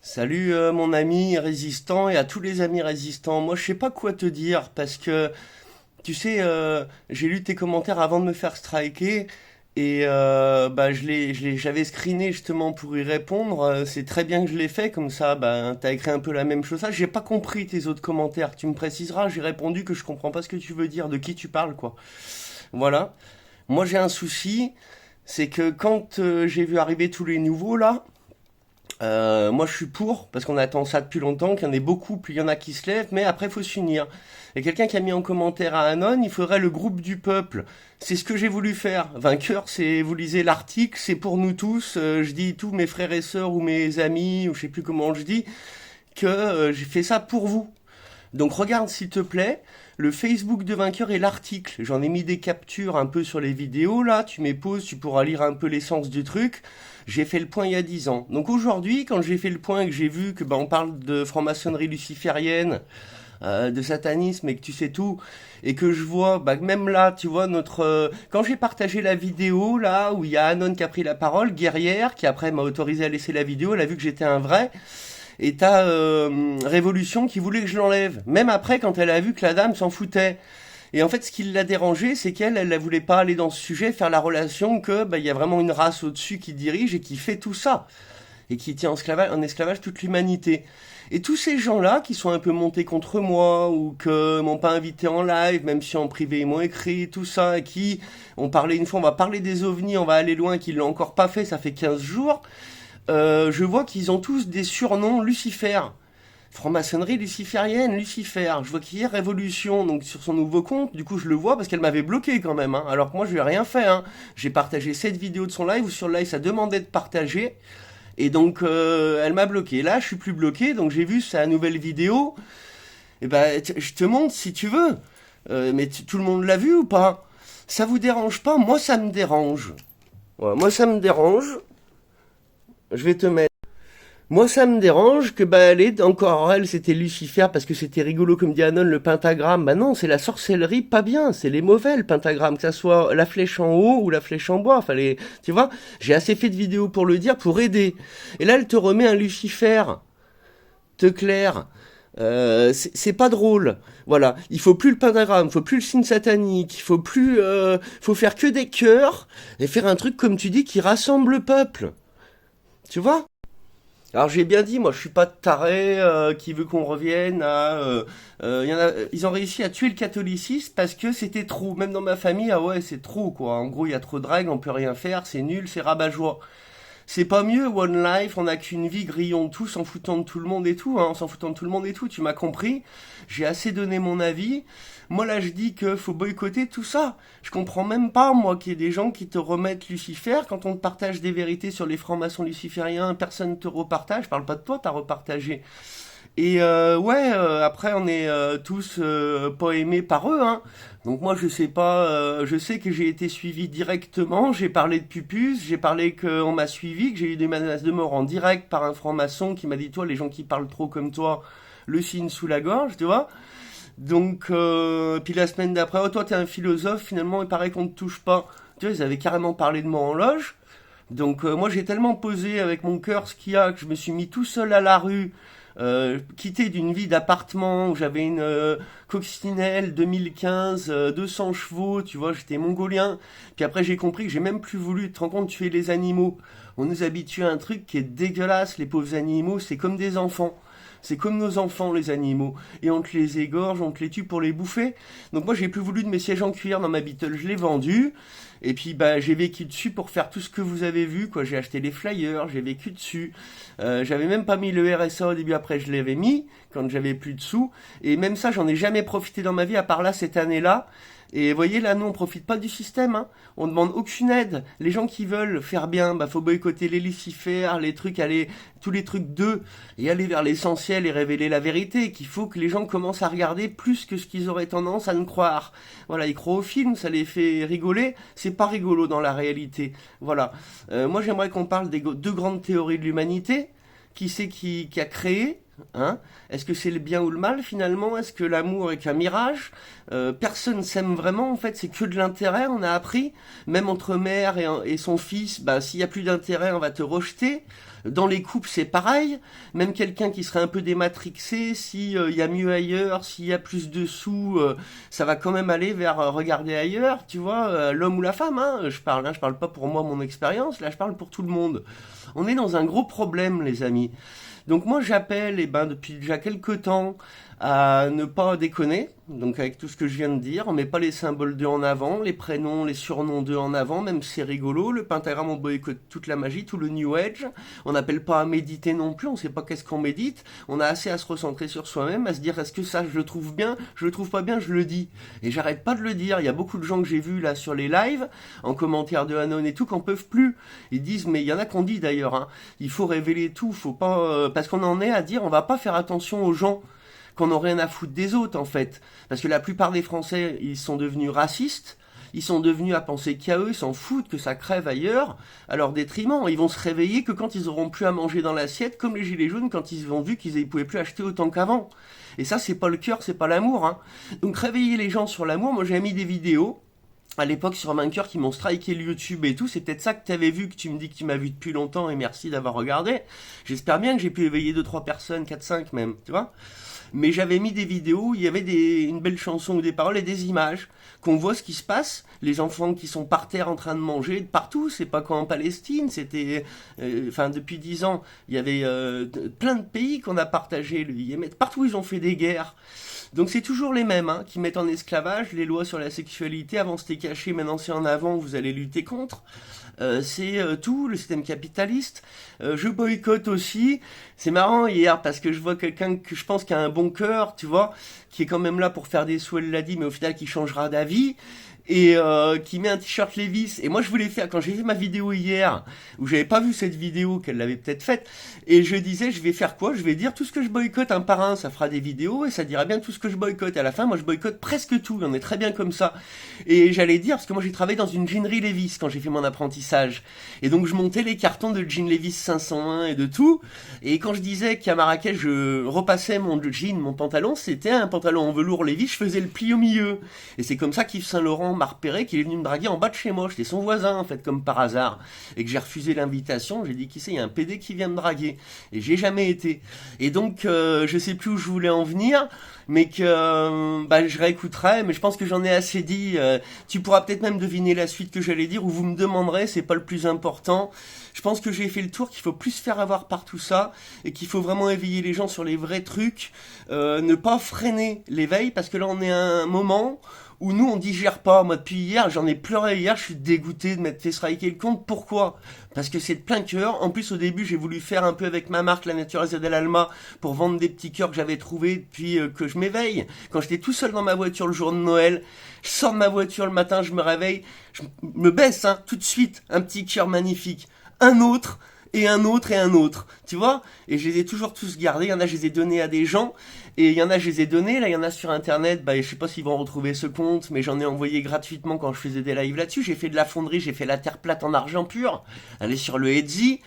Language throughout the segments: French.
Salut mon ami résistant et à tous les amis résistants. Moi je sais pas quoi te dire parce que tu sais j'ai lu tes commentaires avant de me faire striker et bah j'avais screené justement pour y répondre. C'est très bien que je l'ai fait comme ça. Bah t'as écrit un peu la même chose. Ah, j'ai pas compris tes autres commentaires. Tu me préciseras. J'ai répondu que je comprends pas ce que tu veux dire, de qui tu parles quoi. Voilà. Moi j'ai un souci, c'est que quand j'ai vu arriver tous les nouveaux là. Moi, je suis pour, parce qu'on attend ça depuis longtemps, qu'il y en ait beaucoup, puis il y en a qui se lèvent, mais après, il faut s'unir. Et quelqu'un qui a mis en commentaire à Anon, il faudrait le groupe du peuple. C'est ce que j'ai voulu faire. Vainqueur, c'est, vous lisez l'article, c'est pour nous tous. Je dis tous mes frères et sœurs ou mes amis, ou je sais plus comment je dis, que j'ai fait ça pour vous. Donc regarde s'il te plaît le Facebook de Vainqueur et l'article. J'en ai mis des captures un peu sur les vidéos là, tu mets pause, tu pourras lire un peu l'essence du truc. J'ai fait le point il y a 10 ans. Donc aujourd'hui, quand j'ai fait le point et que j'ai vu que on parle de franc-maçonnerie luciférienne, de satanisme et que tu sais tout, et que je vois, même là, tu vois, quand j'ai partagé la vidéo là, où il y a Anon qui a pris la parole, guerrière, qui après m'a autorisé à laisser la vidéo, elle a vu que j'étais un vrai, et t'as Révolution qui voulait que je l'enlève. Même après, quand elle a vu que la dame s'en foutait. Et en fait, ce qui l'a dérangé, c'est elle ne voulait pas aller dans ce sujet, faire la relation que il y a vraiment une race au-dessus qui dirige et qui fait tout ça. Et qui tient en esclavage toute l'humanité. Et tous ces gens-là qui sont un peu montés contre moi ou que m'ont pas invité en live, même si en privé ils m'ont écrit, tout ça, et qui ont parlé une fois, on va parler des ovnis, on va aller loin, qu'ils l'ont encore pas fait, ça fait 15 jours. Je vois qu'ils ont tous des surnoms Lucifer. Franc-maçonnerie luciférienne, Lucifer. Je vois qu'il y a Révolution, donc sur son nouveau compte, du coup je le vois parce qu'elle m'avait bloqué quand même, hein. Alors que moi je lui ai rien fait, hein. J'ai partagé cette vidéo de son live, où sur le live ça demandait de partager, et donc elle m'a bloqué. Là je suis plus bloqué, donc j'ai vu sa nouvelle vidéo, et je te montre si tu veux. Mais tout le monde l'a vu ou pas? Ça vous dérange pas? Moi ça me dérange. Ouais, moi ça me dérange. Je vais te mettre. Moi, ça me dérange que, encore elle, c'était Lucifer parce que c'était rigolo, comme dit Anon, le pentagramme. Bah non, c'est la sorcellerie, pas bien. C'est les mauvais, le pentagramme. Que ça soit la flèche en haut ou la flèche en bois. Fallait, tu vois, j'ai assez fait de vidéos pour le dire, pour aider. Et là, elle te remet un Lucifer. Te claire. C'est pas drôle. Voilà. Il faut plus le pentagramme, il faut plus le signe satanique, il faut plus, faut faire que des cœurs et faire un truc, comme tu dis, qui rassemble le peuple. Tu vois? Alors j'ai bien dit, moi je suis pas taré qui veut qu'on revienne à. Ils ont réussi à tuer le catholicisme parce que c'était trop. Même dans ma famille, ah ouais, c'est trop quoi. En gros, il y a trop de règles, on peut rien faire, c'est nul, c'est rabat-joie. C'est pas mieux, One Life, on n'a qu'une vie, grillons tout, s'en foutant de tout le monde et tout, hein, s'en foutant de tout le monde et tout, tu m'as compris. J'ai assez donné mon avis. Moi là je dis que faut boycotter tout ça. Je comprends même pas, moi, qu'il y ait des gens qui te remettent Lucifer. Quand on te partage des vérités sur les francs-maçons lucifériens, personne ne te repartage. Je parle pas de toi, t'as repartagé. Et ouais, après on est tous pas aimés par eux, hein. Donc moi je sais pas, je sais que j'ai été suivi directement, j'ai parlé de Pupus, j'ai parlé qu'on m'a suivi, que j'ai eu des menaces de mort en direct par un franc-maçon qui m'a dit toi les gens qui parlent trop comme toi, le signe sous la gorge, tu vois. Donc puis la semaine d'après, oh toi t'es un philosophe, finalement il paraît qu'on ne te touche pas. Tu vois, ils avaient carrément parlé de moi en loge. Donc moi j'ai tellement posé avec mon cœur ce qu'il y a que je me suis mis tout seul à la rue, quitté d'une vie d'appartement où j'avais une coccinelle 2015, 200 chevaux, tu vois, j'étais mongolien. Puis après j'ai compris que j'ai même plus voulu, te rends compte, tuer les animaux. On nous habitue à un truc qui est dégueulasse, les pauvres animaux, c'est comme des enfants. C'est comme nos enfants, les animaux. Et on te les égorge, on te les tue pour les bouffer. Donc moi, j'ai plus voulu de mes sièges en cuir dans ma Beetle. Je l'ai vendu. Et puis, j'ai vécu dessus pour faire tout ce que vous avez vu, quoi. J'ai acheté les flyers, j'ai vécu dessus. J'avais même pas mis le RSA au début, après je l'avais mis, quand j'avais plus de sous. Et même ça, j'en ai jamais profité dans ma vie, à part là, cette année-là. Et vous voyez, là, nous, on profite pas du système, hein. On demande aucune aide. Les gens qui veulent faire bien, faut boycotter les Lucifères, les trucs, aller, tous les trucs d'eux, et aller vers l'essentiel et révéler la vérité. Qu'il faut que les gens commencent à regarder plus que ce qu'ils auraient tendance à ne croire. Voilà, ils croient aux films, ça les fait rigoler. C'est pas rigolo dans la réalité. Voilà. Moi, j'aimerais qu'on parle des deux grandes théories de l'humanité. Qui c'est qui a créé? Hein? Est-ce que c'est le bien ou le mal finalement? Est-ce que l'amour est qu'un mirage? Personne s'aime vraiment, en fait, c'est que de l'intérêt, on a appris. Même entre mère et son fils, s'il y a plus d'intérêt, on va te rejeter. Dans les couples, c'est pareil. Même quelqu'un qui serait un peu dématrixé, si y a mieux ailleurs, s'il y a plus de sous, ça va quand même aller vers regarder ailleurs, tu vois, l'homme ou la femme, hein, je parle pas pour moi, mon expérience, là je parle pour tout le monde. On est dans un gros problème, les amis. Donc moi j'appelle, et ben depuis déjà quelques temps, à ne pas déconner, donc avec tout ce que je viens de dire, on met pas les symboles d'eux en avant, les prénoms, les surnoms d'eux en avant, même si c'est rigolo, le pentagramme on boycotte toute la magie, tout le New Age, on n'appelle pas à méditer non plus, on sait pas qu'est-ce qu'on médite, on a assez à se recentrer sur soi-même, à se dire est-ce que ça je le trouve bien, je le trouve pas bien, je le dis. Et j'arrête pas de le dire, il y a beaucoup de gens que j'ai vus là sur les lives, en commentaire de Anon et tout, qu'en peuvent plus. Ils disent, mais il y en a qu'on dit d'ailleurs, hein, il faut révéler tout, faut pas... parce qu'on en est à dire on va pas faire attention aux gens qu'on n'a rien à foutre des autres en fait. Parce que la plupart des Français, ils sont devenus racistes, ils sont devenus à penser qu'à eux, ils s'en foutent que ça crève ailleurs, à leur détriment. Ils vont se réveiller que quand ils auront plus à manger dans l'assiette, comme les gilets jaunes quand ils ont vu qu'ils ne pouvaient plus acheter autant qu'avant. Et ça, c'est pas le cœur, c'est pas l'amour. Hein. Donc réveiller les gens sur l'amour, moi j'ai mis des vidéos, à l'époque sur Vainqueur qui m'ont striké le YouTube et tout, c'est peut-être ça que tu avais vu, que tu me dis que tu m'as vu depuis longtemps et merci d'avoir regardé. J'espère bien que j'ai pu éveiller 2-3 personnes, 4-5 même, tu vois. Mais j'avais mis des vidéos où il y avait une belle chanson ou des paroles et des images, qu'on voit ce qui se passe, les enfants qui sont par terre en train de manger, partout, c'est pas qu'en Palestine, c'était, depuis 10 ans, il y avait plein de pays qu'on a partagé, le Yémen, partout ils ont fait des guerres. Donc c'est toujours les mêmes, hein, qui mettent en esclavage les lois sur la sexualité, avant c'était caché, maintenant c'est en avant, vous allez lutter contre. C'est tout, le système capitaliste. Je boycotte aussi. C'est marrant hier parce que je vois quelqu'un que je pense qui a un bon cœur, tu vois, qui est quand même là pour faire des sous, elle l'a dit, mais au final qui changera d'avis. Et qui met un t-shirt Levi's. Et moi je voulais faire, quand j'ai fait ma vidéo hier, où j'avais pas vu cette vidéo, qu'elle l'avait peut-être faite, et je disais je vais faire quoi? Je vais dire tout ce que je boycotte un par un, ça fera des vidéos, et ça dira bien tout ce que je boycotte. Et à la fin, moi je boycotte presque tout, on est très bien comme ça. Et j'allais dire, parce que moi j'ai travaillé dans une jeanerie Levi's quand j'ai fait mon apprentissage. Et donc je montais les cartons de jean Levi's 501 et de tout. Et quand je disais qu'à Marrakech je repassais mon jean, mon pantalon, c'était un pantalon en velours Levi's, je faisais le pli au milieu. Et c'est comme ça qu'Yves Saint Laurent m'a repéré, qu'il est venu me draguer en bas de chez moi. J'étais son voisin, en fait, comme par hasard. Et que j'ai refusé l'invitation. J'ai dit, qui c'est, il y a un PD qui vient me draguer. Et j'ai jamais été. Et donc, je sais plus où je voulais en venir, mais que je réécouterai. Mais je pense que j'en ai assez dit. Tu pourras peut-être même deviner la suite que j'allais dire, ou vous me demanderez, c'est pas le plus important. Je pense que j'ai fait le tour, qu'il faut plus se faire avoir par tout ça, et qu'il faut vraiment éveiller les gens sur les vrais trucs, ne pas freiner l'éveil, parce que là on est à un moment où nous on digère pas. Moi depuis hier, j'en ai pleuré hier, je suis dégoûté de m'être fait striker le compte. Pourquoi? Parce que c'est de plein cœur. En plus au début j'ai voulu faire un peu avec ma marque La Natureza del Alma pour vendre des petits cœurs que j'avais trouvés depuis que je m'éveille. Quand j'étais tout seul dans ma voiture le jour de Noël, je sors de ma voiture le matin, je me réveille, je me baisse tout de suite, un petit cœur magnifique. Un autre, et un autre, et un autre, tu vois. Et je les ai toujours tous gardés, il y en a je les ai donnés à des gens, et il y en a je les ai donnés, là il y en a sur internet, je sais pas s'ils vont retrouver ce compte, mais j'en ai envoyé gratuitement quand je faisais des lives là-dessus. J'ai fait de la fonderie, j'ai fait la terre plate en argent pur, allez sur le Etsy,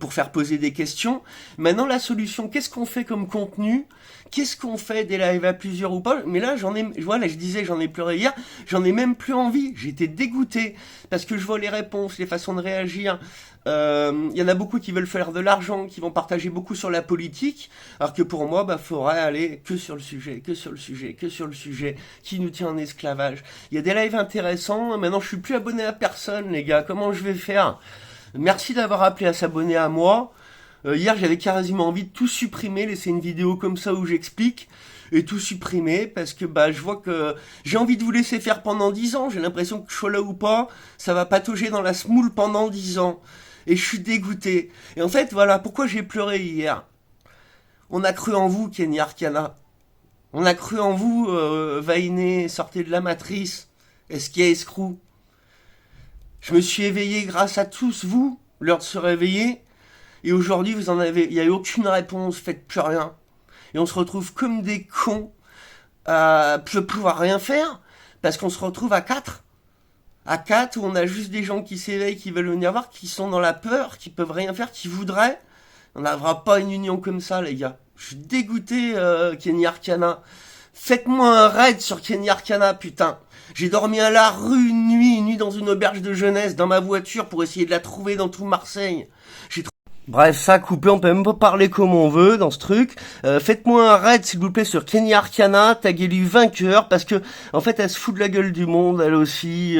pour faire poser des questions. Maintenant la solution, qu'est-ce qu'on fait comme contenu? Qu'est-ce qu'on fait des lives à plusieurs ou pas? Mais là, voilà, je disais, j'en ai pleuré hier, j'en ai même plus envie. J'étais dégoûté parce que je vois les réponses, les façons de réagir. Il y en a beaucoup qui veulent faire de l'argent, qui vont partager beaucoup sur la politique, alors que pour moi, faudrait aller que sur le sujet, que sur le sujet, que sur le sujet qui nous tient en esclavage. Il y a des lives intéressants. Maintenant, je suis plus abonné à personne, les gars. Comment je vais faire? Merci d'avoir appelé à s'abonner à moi. Hier, j'avais quasiment envie de tout supprimer, laisser une vidéo comme ça où j'explique, et tout supprimer, parce que je vois que j'ai envie de vous laisser faire pendant 10 ans. J'ai l'impression que je sois là ou pas, ça va patauger dans la semoule pendant 10 ans. Et je suis dégoûté. Et en fait, voilà, pourquoi j'ai pleuré hier. On a cru en vous, Kenny Arcana. On a cru en vous, Vainé, sortez de la matrice, Esquia Escrew. Je me suis éveillé grâce à tous vous, l'heure de se réveiller. Et aujourd'hui, il n'y a eu aucune réponse, faites plus rien. Et on se retrouve comme des cons à ne pouvoir rien faire, parce qu'on se retrouve à 4. À 4, où on a juste des gens qui s'éveillent, qui veulent venir voir, qui sont dans la peur, qui peuvent rien faire, qui voudraient. On n'aura pas une union comme ça, les gars. Je suis dégoûté, Kenny Arcana. Faites-moi un raid sur Kenny Arcana, putain. J'ai dormi à la rue une nuit dans une auberge de jeunesse, dans ma voiture, pour essayer de la trouver dans tout Marseille. Bref, ça coupé, on peut même pas parler comme on veut dans ce truc. Faites-moi un raid s'il vous plaît sur Kenny Arcana, taguez-lui vainqueur parce que en fait elle se fout de la gueule du monde elle aussi.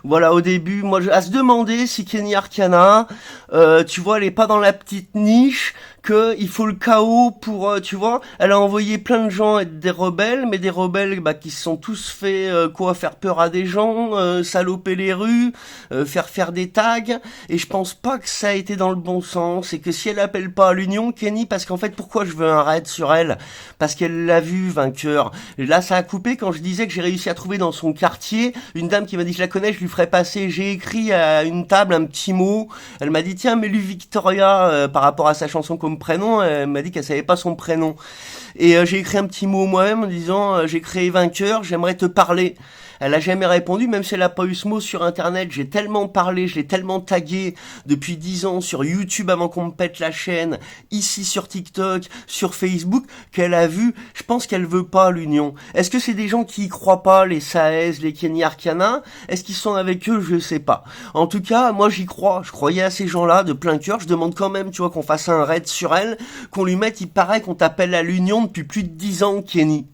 Voilà au début, moi à se demander si Kenny Arcana, tu vois, elle est pas dans la petite niche que il faut le chaos pour, tu vois, elle a envoyé plein de gens être des rebelles, mais des rebelles bah, qui se sont tous fait quoi, faire peur à des gens, saloper les rues, faire des tags. Et je pense pas que ça a été dans le bon sens et que si elle appelle pas à l'union, Kenny, parce qu'en fait, pourquoi je veux un raid sur elle? Parce qu'elle l'a vu vainqueur. Et là, ça a coupé quand je disais que j'ai réussi à trouver dans son quartier une dame qui m'a dit je la connais, je lui ferai passer. J'ai écrit à une table un petit mot. Elle m'a dit tiens, mets-lui Victoria par rapport à sa chanson comme prénom. Elle m'a dit qu'elle savait pas son prénom. Et j'ai écrit un petit mot moi-même en disant j'ai créé vainqueur, j'aimerais te parler. Elle a jamais répondu, même si elle a pas eu ce mot sur internet. J'ai tellement parlé, je l'ai tellement tagué depuis 10 ans sur YouTube avant qu'on me pète la chaîne, ici sur TikTok, sur Facebook, qu'elle a vu. Je pense qu'elle veut pas l'union. Est-ce que c'est des gens qui y croient pas, les Saez, les Kenny Arcana? Est-ce qu'ils sont avec eux? Je sais pas. En tout cas, moi j'y crois. Je croyais à ces gens-là de plein cœur. Je demande quand même, tu vois, qu'on fasse un raid sur elle, qu'on lui mette, il paraît qu'on t'appelle à l'union depuis plus de 10 ans, Kenny.